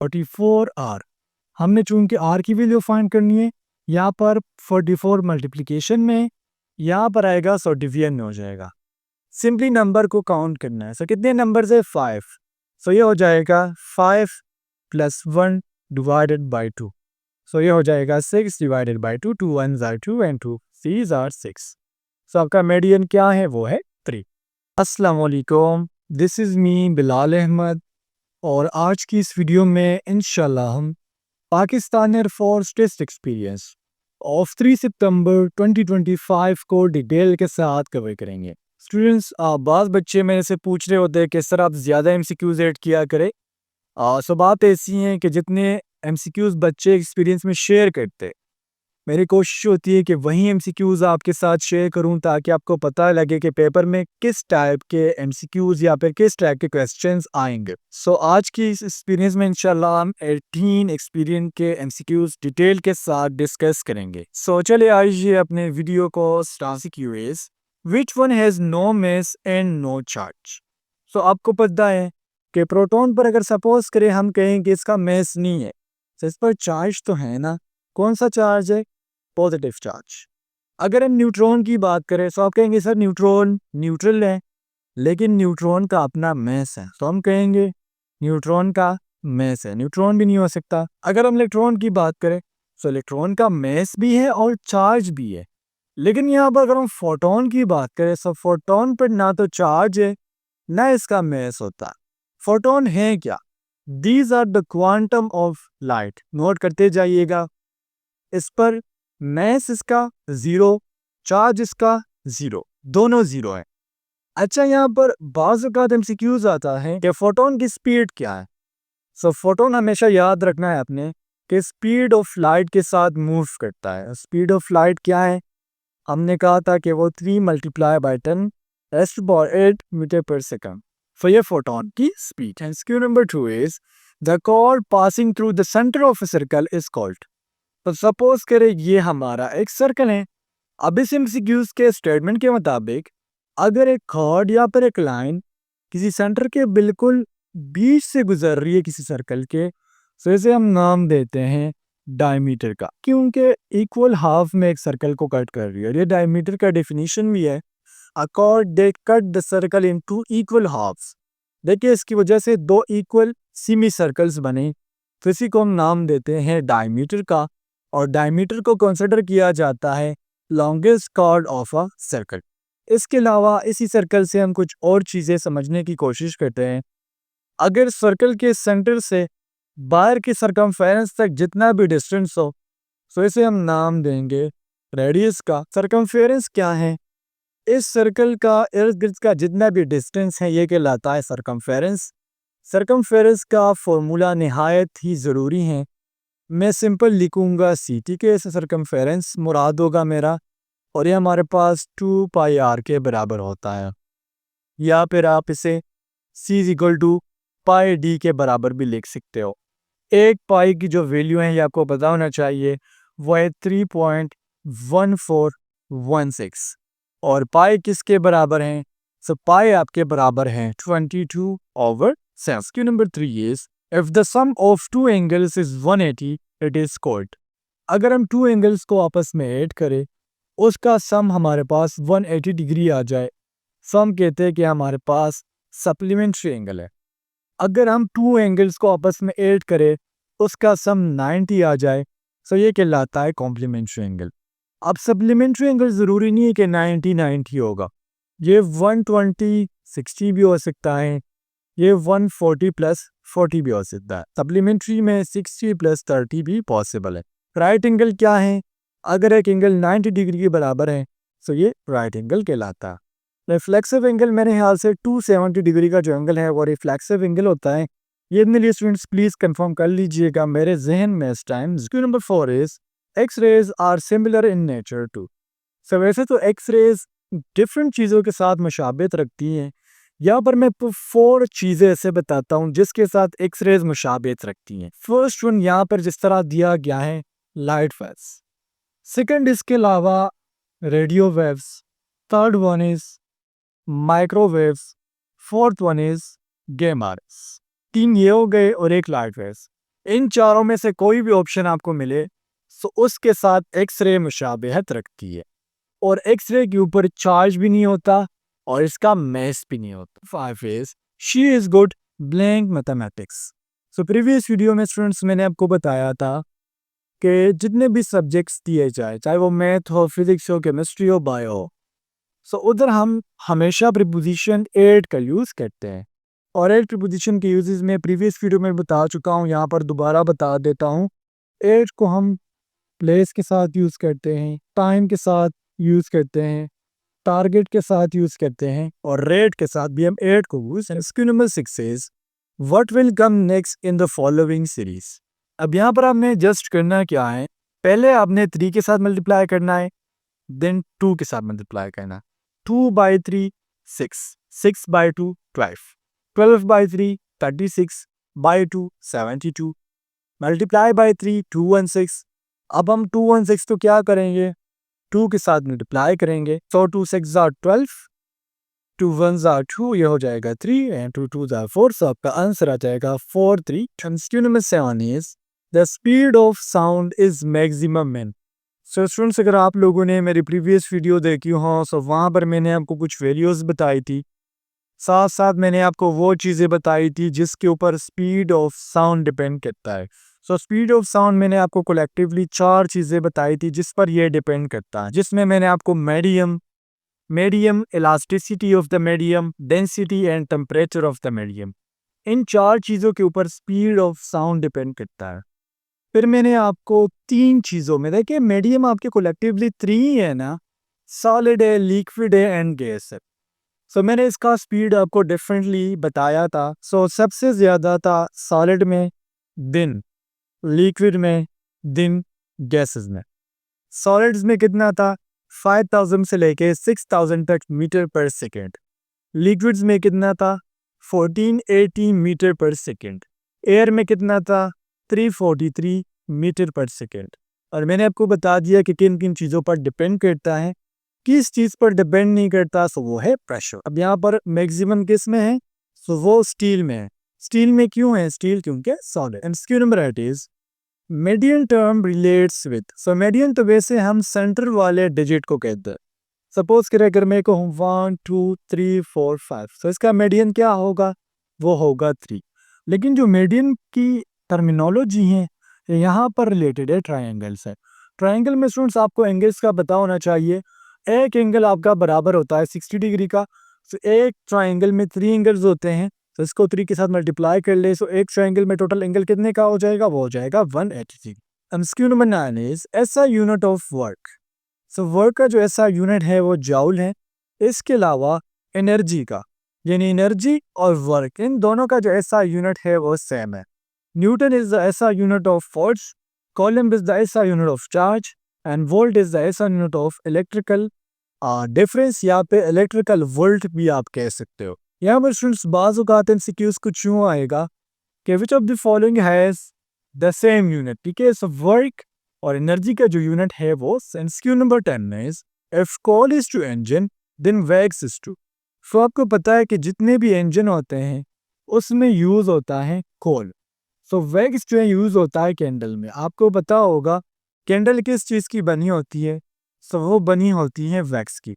44r। हमने चूंकि r की वैल्यू फाइंड करनी है, यहाँ पर 44 मल्टीप्लिकेशन में, यहाँ पर आएगा 100 डिवीजन में हो जाएगा। सिंपली नंबर को काउंट करना है। कितने नंबर है? 5। ये हो जाएगा 5 + 1 डिवाइडेड बाई 2। ये हो जाएगा 6 divided by 2। 2 1s are 2 and 2 3s are 6। आपका मीडियन क्या है? वो है 3। अस्सलाम वालेकुम, this is me Bilal Ahmad, और आज की इस वीडियो में इंशाल्लाह हम Pakistan air force test experience of 3 सितंबर 2025 को डिटेल के साथ कवर करेंगे। स्टूडेंट्स, बाज़ बच्चे मेरे से पूछ रहे होते हैं कि सर आप ज़्यादा MCQs ऐड किया करें। बात ऐसी है कि जितने MCQs बच्चे एक्सपीरियंस में शेयर करते, मेरी कोशिश होती है कि वही MCQs आपके साथ शेयर करूं ताकि आपको पता लगे कि पेपर में किस टाइप के MCQs या फिर किस टाइप के क्वेश्चंस आएंगे। आज की इस एक्सपीरियंस में इंशाल्लाह हम 18 एक्सपीरियंस के MCQs डिटेल के साथ डिस्कस करेंगे। चलिए आइए अपने वीडियो को start. MCQs, which one has no mass and no charge. आपको पता है कि प्रोटॉन पर अगर सपोज करें हम कहें कि इसका मास नहीं है, तो इस पर चार्ज तो है ना। कौन सा चार्ज है? Positive charge. अगर हम न्यूट्रॉन की बात करें तो आप कहेंगे सर न्यूट्रॉन न्यूट्रल है, लेकिन न्यूट्रॉन का अपना मास है, तो हम कहेंगे न्यूट्रॉन का मास है, न्यूट्रॉन भी नहीं हो सकता। अगर हम इलेक्ट्रॉन की बात करें तो इलेक्ट्रॉन का मास भी है और चार्ज भी है, लेकिन यहाँ पर अगर हम फोटोन की बात करें तो फोटोन पर ना तो चार्ज है ना इसका मास होता। फोटोन है क्या? These are the quantum of light. Note करते जाइएगा। इस पर मास इसका 0, चार्ज इसका 0, दोनों 0 है। अच्छा, यहाँ पर बाज़ औक़ात MCQs आता है कि फोटोन की स्पीड क्या है। फोटोन हमेशा याद रखना है आपने कि स्पीड ऑफ लाइट के साथ मूव करता है। स्पीड ऑफ लाइट क्या है? हमने कहा था कि वो 3 × 10⁸ मीटर पर सेकंड। ये फोटोन की स्पीड है। MCQ number 2 is the cord passing through the centre of a circle is called. तो सपोज करें ये हमारा एक सर्कल है। अब इस MCQs के स्टेटमेंट के मुताबिक अगर एक कॉर्ड या फिर एक लाइन किसी सेंटर के बिल्कुल बीच से गुजर रही है किसी सर्कल के, तो इसे हम नाम देते हैं डायमीटर का, क्योंकि इक्वल हाफ में एक सर्कल को कट कर रही है। ये डायमीटर का डेफिनेशन भी है, a chord that cut the circle into equal halves. देखिए, इसकी वजह से 2 इक्वल सेमी सर्कल्स बने, तो इसी को हम नाम देते हैं डायमीटर का, और डायमीटर को कंसिडर किया जाता है longest chord of a circle. इसके अलावा इसी सर्कल से हम कुछ और चीज़ें समझने की कोशिश करते हैं। अगर सर्कल के सेंटर से बाहर की सरकमफेरेंस तक जितना भी डिस्टेंस हो, तो इसे हम नाम देंगे रेडियस का। सरकमफेरेंस क्या है? इस सर्कल का इर्द गिर्द का जितना भी डिस्टेंस है ये कहलाता है सरकमफेरेंस। सरकमफेरेंस का फॉर्मूला निहायत ही ज़रूरी है। मैं सिंपल लिखूंगा CT के सरकमफेरेंस मुराद होगा मेरा, और ये हमारे पास 2πr के बराबर होता है, या फिर आप इसे C = πd के बराबर भी लिख सकते हो। एक पाई की जो वैल्यू है ये आपको पता होना चाहिए, वो है 3.1416, और पाई किसके बराबर हैं? पाई आपके बराबर हैं 22/7। Question number 3 is if the sum of 2 angles is 180 it is called. अगर हम 2 एंगल्स को आपस में ऐड करें, उसका सम हमारे पास 180 डिग्री आ जाए, सम कहते हैं कि हमारे पास सप्लीमेंट्री एंगल है। अगर हम 2 एंगल्स को आपस में ऐड करें, उसका सम 90 आ जाए, तो ये कहलाता है कॉम्प्लीमेंट्री एंगल। अब सप्लीमेंट्री एंगल ज़रूरी नहीं है कि 90 होगा, ये 120 60 भी हो सकता है, ये 140 + 40 भी हो सकता है। सप्लीमेंट्री में 60 + 30 भी पॉसिबल है। राइट एंगल क्या है? अगर एक एंगल 90 डिग्री के बराबर है, तो ये राइट एंगल कहलाता है। रिफ्लेक्सिव एंगल मेरे ख्याल से 270 डिग्री का जो एंगल है वो रिफ्लेक्सिव एंगल होता है। ये अपने लिए स्टूडेंट्स प्लीज कंफर्म कर लीजिएगा मेरे जहन में इस time. Question number 4 is X rays are similar in nature to. वैसे तो एक्स रेज डिफरेंट चीज़ों के साथ मुशाबिहत रखती हैं, यहाँ पर मैं 4 चीज़ें ऐसे बताता हूँ जिसके साथ एक्स रेज मुशाबिहत रखती हैं। फर्स्ट वन यहाँ पर जिस तरह दिया गया है, लाइट वेव्स। सेकंड इसके अलावा radio waves. Third one is microwaves. Fourth one is गेमा रेस। 3 ये हो गए और एक लाइट वेव्स। इन चारों में से कोई भी ऑप्शन आपको मिले तो उसके साथ एक्स-रे मुशाबहत रखती है और एक्स-रे के ऊपर चार्ज भी नहीं होता और इसका मैस भी नहीं होता। 5 is she is good blank mathematics. So previous video में स्टूडेंट्स मैंने आपको बताया था कि जितने भी सब्जेक्ट्स दिए जाए, चाहे वो मैथ हो, फिजिक्स हो, केमिस्ट्री हो, बायो हो, सो उधर हम हमेशा प्रीपोजिशन एट का यूज़ करते हैं। और एट प्रीपोजिशन के यूजेस में प्रीवियस वीडियो में बता चुका हूँ, यहाँ पर दोबारा बता देता हूँ। एट को हम प्लेस के साथ यूज़ करते हैं, टाइम के साथ यूज़ करते हैं, टारगेट के साथ यूज़ करते हैं और रेट के साथ भी हम एट को use. Question number 6 is what will come next in the following series. अब यहाँ पर आपने जस्ट करना क्या है, पहले आपने 3 के साथ मल्टीप्लाई करना है, देन 2 के साथ मल्टीप्लाई करना। 2 by 3 6, 6 by 2 12, 12 by 3 36, by 2 72, multiply by 3 216। अब हम 216 तो क्या करेंगे, 2 के साथ मल्टीप्लाई करेंगे, so 2 6 are 12, 2 1 are 2, ये हो जाएगा 3 and 2 2 are 4, so आपका आंसर आ जाएगा 4 3। Question number 7 is the speed of sound is maximum in। So students, अगर आप लोगों ने मेरी प्रीवियस वीडियो देखी हो तो वहाँ पर मैंने आपको कुछ वैल्यूज़ बताई थी, साथ साथ मैंने आपको वो चीज़ें बताई थी जिसके ऊपर स्पीड ऑफ साउंड डिपेंड करता है। सो स्पीड ऑफ साउंड मैंने आपको कलेक्टिवली 4 चीज़ें बताई थी जिस पर ये डिपेंड करता है, जिसमें मैंने आपको medium, elasticity of the medium, density and temperature of the medium, इन 4 चीज़ों के ऊपर स्पीड ऑफ साउंड डिपेंड करता है। फिर मैंने आपको 3 चीज़ों में, देखिए मीडियम आपके कलेक्टिवली 3 है ना, सॉलिड है, लिक्विड है एंड गैस है। सो मैंने इसका स्पीड आपको डिफरेंटली बताया था। सो सबसे ज़्यादा था सॉलिड में, दिन लिक्विड में, दिन गैसेस में। सॉलिड्स में कितना था, 5000 से लेके 6000 तक मीटर पर सेकेंड। लिक्विड्स में कितना था, 1480 मीटर पर सेकेंड। एयर में कितना था, 343 मीटर पर सेकेंड। और मैंने आपको बता दिया कि किन किन चीज़ों पर डिपेंड करता है, किस चीज़ पर डिपेंड नहीं करता, सो वो है प्रेशर। अब यहाँ पर मैक्सिमम किस में है, सो वो स्टील में है। स्टील में क्यों है, स्टील क्योंकि solid. And question number 8 is median term relates with. So median तो वैसे हम सेंटर वाले डिजिट को कहते हैं। सपोज करें अगर मैं कहूँ 1 2 3 4 5, तो इसका मीडियन क्या होगा, वो होगा 3। लेकिन जो मीडियन की टर्मिनोलॉजी है यहाँ पर रिलेटेड है ट्राइंगल से। ट्राइंगल में स्टूडेंट्स आपको एंगल्स का पता होना चाहिए। एक एंगल आपका बराबर होता है 60 डिग्री का। तो एक ट्राइंगल में 3 एंगल्स होते हैं, तो इसको 3 के साथ मल्टीप्लाई कर ले, सो एक ट्राइंगल में टोटल एंगल कितने का हो जाएगा, वो हो जाएगा 180। क्वेश्चन नंबर 9 इज ऐसा unit of work. So work का जो ऐसा यूनिट है वो जाउल है। इसके अलावा एनर्जी का, यानी एनर्जी और वर्क, इन दोनों का जो ऐसा यूनिट है वो सेम है। Newton is the SI unit of force, coulomb is the SI unit of charge and volt is the SI unit of electrical difference. यहाँ पे इलेक्ट्रिकल वोल्ट भी आप कह सकते हो। यहाँ पर स्टूडेंट्स बाज़ औक़ात एमसीक्यूज़ कुछ यूँ आएगा कि which of the following has the same unit, ठीक है। सो वर्क और एनर्जी का जो यूनिट है वो question number 10 is if coal is to engine then wax is to. So आपको पता है कि जितने भी इंजन होते हैं उसमें यूज़ होता है कोल। सो वैक्स जो है यूज़ होता है कैंडल में। आपको पता होगा कैंडल किस चीज़ की बनी होती है, सो वो बनी होती है वैक्स की।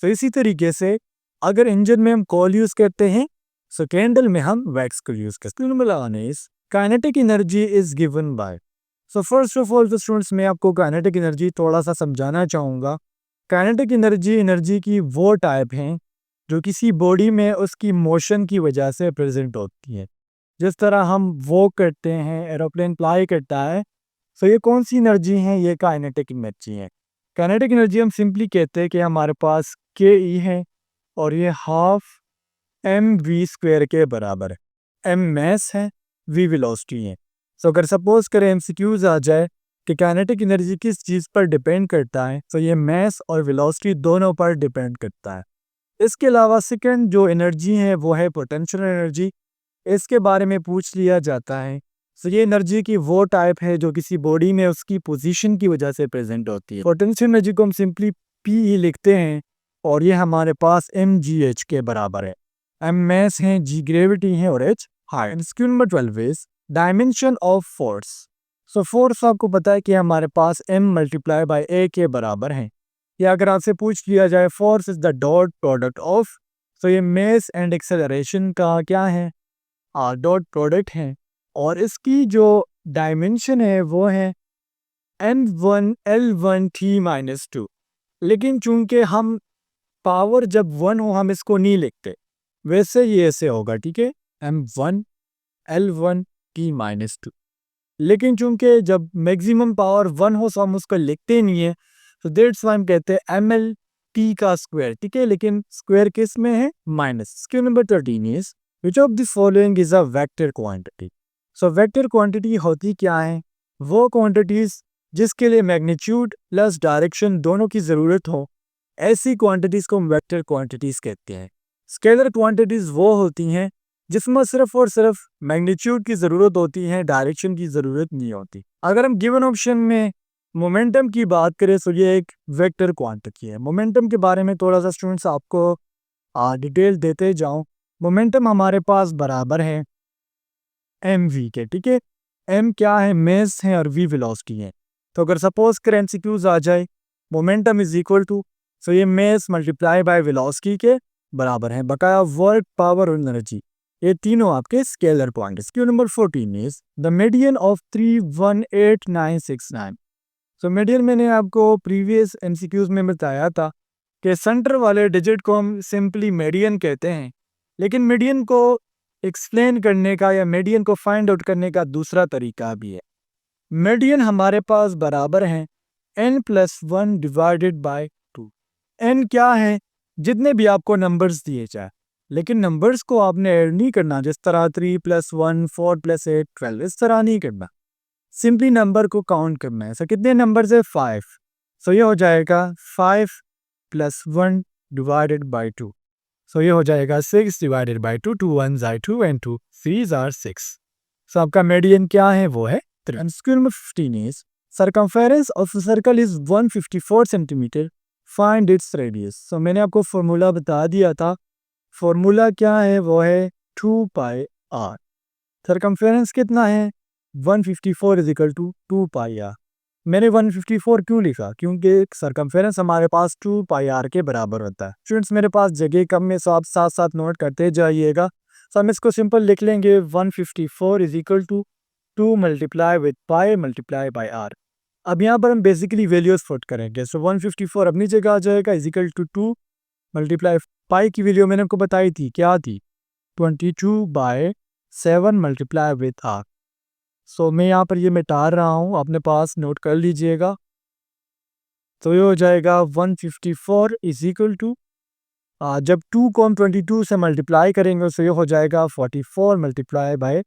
सो इसी तरीके से अगर इंजन में हम कोल यूज़ करते हैं, सो कैंडल में हम वैक्स को यूज़ करते हैं। Kinetic energy is given by. So first of all students मैं आपको काइनेटिक एनर्जी थोड़ा सा समझाना चाहूँगा। काइनेटिक एनर्जी की वो टाइप हैं जो किसी बॉडी में उसकी मोशन की वजह से प्रेजेंट होती है। जिस तरह हम वॉक करते हैं, एरोप्लेन फ्लाई करता है, सो ये कौन सी एनर्जी है, ये काइनेटिक एनर्जी है। काइनेटिक एनर्जी हम सिंपली कहते हैं कि हमारे पास के ई है और ये हाफ एम वी स्क्वायर के बराबर है। एम मैस है, वी वेलोसिटी है। सो अगर सपोज करें एमसीक्यूज आ जाए कि काइनेटिक एनर्जी किस चीज़ पर डिपेंड करता है, तो ये मैस और वेलोसिटी दोनों पर डिपेंड करता है। इसके अलावा सेकंड जो एनर्जी है वो है पोटेंशियल एनर्जी। इसके बारे में पूछ लिया जाता है। सो ये एनर्जी की वो टाइप है जो किसी बॉडी में उसकी पोजीशन की वजह से प्रेजेंट होती है। पोटेंशियल एनर्जी को हम सिंपली पी लिखते हैं और ये हमारे पास एम जी एच के बराबर है। एम मैस है, जी ग्रेविटी है और H height. Question number 12 is dimension of force. So force आपको पता है कि हमारे पास m मल्टीप्लाई बाय a के बराबर है, या अगर आपसे पूछ लिया जाए force is the dot product of, तो ये मेस एंड एक्सेलरेशन का क्या है, डॉट प्रोडक्ट है, और इसकी जो डायमेंशन है वो है m1 l1 t माइनस 2। लेकिन चूंकि हम पावर जब 1 हो हम इसको नहीं लिखते, वैसे ये ऐसे होगा, ठीक है, m1 l1 t माइनस 2। लेकिन चूंकि जब मैक्सिमम पावर 1 हो तो हम उसको लिखते नहीं है, तो दैट्स व्हाई हम कहते हैं एम एल टी का स्क्वायर, ठीक है, लेकिन स्क्वायर किस में है, minus. Square number 13 is which of the following is a vector quantity. So vector quantity होती क्या है, वो क्वांटिटीज जिसके लिए मैग्नीट्यूड प्लस डायरेक्शन दोनों की ज़रूरत हो, ऐसी क्वांटिटीज को हम वेक्टर क्वांटिटीज कहते हैं। स्केलर क्वांटिटीज वो होती हैं जिसमें सिर्फ और सिर्फ मैग्नीट्यूड की ज़रूरत होती है, डायरेक्शन की ज़रूरत नहीं होती। अगर हम गिवन ऑप्शन में मोमेंटम की बात करें तो ये एक वेक्टर क्वांटिटी है। मोमेंटम के बारे में थोड़ा सा स्टूडेंट्स आपको डिटेल देते जाऊं। मोमेंटम हमारे पास बराबर है एम वी के, ठीक है। एम क्या है, मेस है, और वी वेलोसिटी है। तो अगर सपोज कर एमसीक्यूज आ जाए, मोमेंटम इज इक्वल टू, सो ये मेस मल्टीप्लाई बाय वेलोसिटी के बराबर है। बकाया वर्क, पावर और एनर्जी, ये तीनों आपके scalar quantities. Q number 14 is the median of 318969। So median मैंने आपको प्रीवियस एमसीक्यूज में बताया था कि सेंटर वाले डिजिट को हम सिंपली मीडियन कहते हैं, लेकिन मीडियन को एक्सप्लेन करने का या मीडियन को फाइंड आउट करने का दूसरा तरीका भी है। मीडियन हमारे पास बराबर है n+1 डिवाइडेड बाय 2। n क्या है, जितने भी आपको नंबर्स दिए जाए, लेकिन नंबर्स को आपने ऐड नहीं करना, जिस तरह 3+1 4+8 12, इस तरह नहीं करना, सिंपली नंबर को काउंट करना है। सो कितने नंबर्स है, 5। सो ये हो जाएगा 5+1 डिवाइडेड बाय 2। सो ये हो जाएगा 6 divided by 2, 2 1s are 2 and 2 3s are 6। So आपका मीडियन क्या है, वो है 3। Square number 15 is circumference of circle is 154 centimetre, find its radius. So मैंने आपको फॉर्मूला बता दिया था, फॉर्मूला क्या है, वो है 2 पाई आर। सर्कमफेरेंस कितना है, 154 is equal to 2 pi r. मैंने 154 क्यों लिखा, क्योंकि सर्कमफेरेंस हमारे पास 2 पाई आर के बराबर होता है। स्टूडेंट्स मेरे पास जगह कम है, सो आप साथ साथ नोट करते जाइएगा। सो हम इसको सिंपल लिख लेंगे, 154 is equal to 2 multiply with pi multiply by r. अब यहाँ पर हम बेसिकली वैल्यूज पुट करेंगे। सो 154 अपनी जगह आ जाएगा, इज इक्वल टू 2 मल्टीप्लाई, पाई की वैल्यू मैंने आपको बताई थी, क्या थी, 22/7 मल्टीप्लाई विद आर। सो मैं यहाँ पर ये मिटा रहा हूँ, अपने पास नोट कर लीजिएगा। तो ये हो जाएगा 154 इज इक्वल टू, जब 2 को हम 22 से मल्टीप्लाई करेंगे तो ये हो जाएगा 44 multiply by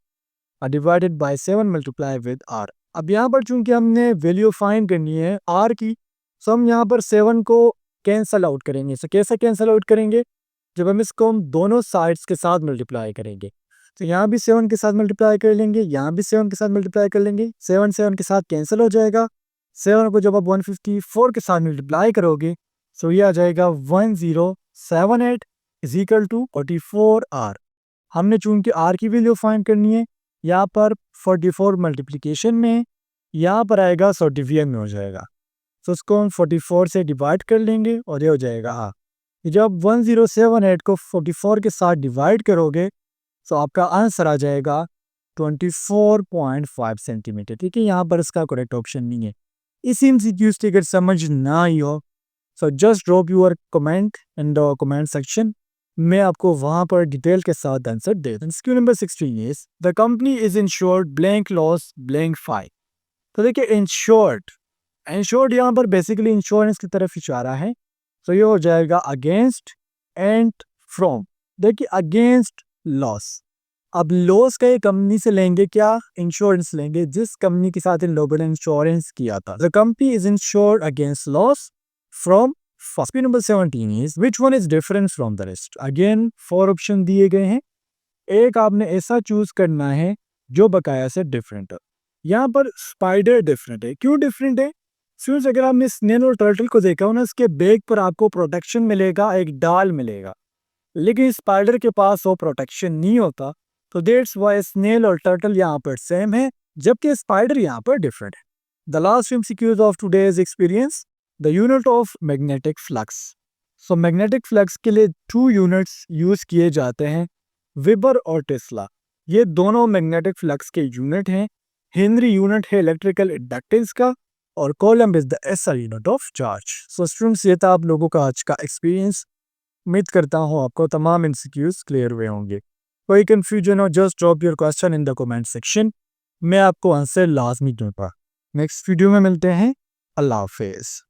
divided by 7 multiply with r. अब यहाँ पर चूंकि हमने वैल्यू फाइंड करनी है आर की, सो हम यहाँ पर 7 को कैंसल आउट करेंगे। सो कैसे कैंसल आउट करेंगे, जब हम इसको हम दोनों साइड्स के साथ मल्टीप्लाई करेंगे। तो यहाँ भी 7 के साथ मल्टीप्लाई कर लेंगे, यहाँ भी 7 के साथ मल्टीप्लाई कर लेंगे, 7 7 के साथ कैंसिल हो जाएगा। 7 को जब आप 154 के साथ मल्टीप्लाई करोगे, सो ये आ जाएगा 1078 इज इक्वल टू 44 आर। हमने चूंकि आर की वैल्यू फाइंड करनी है, यहाँ पर 44 मल्टीप्लीकेशन में, यहाँ पर आएगा 100 डिवीजन में हो जाएगा। तो उसको हम 44 से डिवाइड कर लेंगे और ये हो जाएगा आर। जब 1078 को 44 के साथ डिवाइड करोगे, तो आपका आंसर आ जाएगा 24.5 सेंटीमीटर, ठीक है। यहाँ पर इसका करेक्ट ऑप्शन नहीं है। इस एमसीक्यूज की अगर समझ ना आई हो, so just drop your comment in the comment section, मैं आपको वहाँ पर डिटेल के साथ आंसर दे दूँ। Q number 16 is the company is insured blank loss blank fine. तो देखिए इंश्योर्ड, इंश्योर्ड यहाँ पर बेसिकली इंश्योरेंस की तरफ इशारा है। तो ये हो जाएगा अगेंस्ट एंड फ्रॉम। देखिए अगेंस्ट लॉस, अब लॉस का ये कंपनी से लेंगे क्या, इंश्योरेंस लेंगे, जिस कंपनी के साथ इन लोगों ने इंश्योरेंस किया था। The company is insured against loss from first. Number 17 is which one is different from the rest. Again 4 option दिए गए हैं, एक आपने ऐसा चूज करना है जो बकाया से डिफरेंट है। यहाँ पर स्पाइडर डिफरेंट है, क्यों डिफरेंट है, स्टूडेंट्स अगर आपने स्नेल और टर्टल को देखा हो ना, इसके बैक पर आपको प्रोटेक्शन मिलेगा, एक डाल मिलेगा, लेकिन स्पाइडर के पास वो प्रोटेक्शन नहीं होता। तो दैट्स वाई स्नेल और टर्टल यहाँ पर सेम है, जबकि स्पाइडर यहाँ पर डिफरेंट है। The last MCQs of today's experience, the unit of magnetic flux. So magnetic flux के लिए 2 यूनिट्स यूज किए जाते हैं, वेबर और टेस्ला। ये दोनों मैग्नेटिक फ्लक्स के यूनिट हैं। हेनरी यूनिट है इलेक्ट्रिकल इंडक्टेंस का, और column is the SI unit of charge. So students, ये था आप लोगों का आज का एक्सपीरियंस। उम्मीद करता हूँ आपको तमाम एमसीक्यूज क्लियर हुए होंगे। कोई कंफ्यूजन हो, just drop your question in the comment section, मैं आपको आंसर लाजमी दूंगा। नेक्स्ट वीडियो में मिलते हैं। अल्लाह हाफिज़।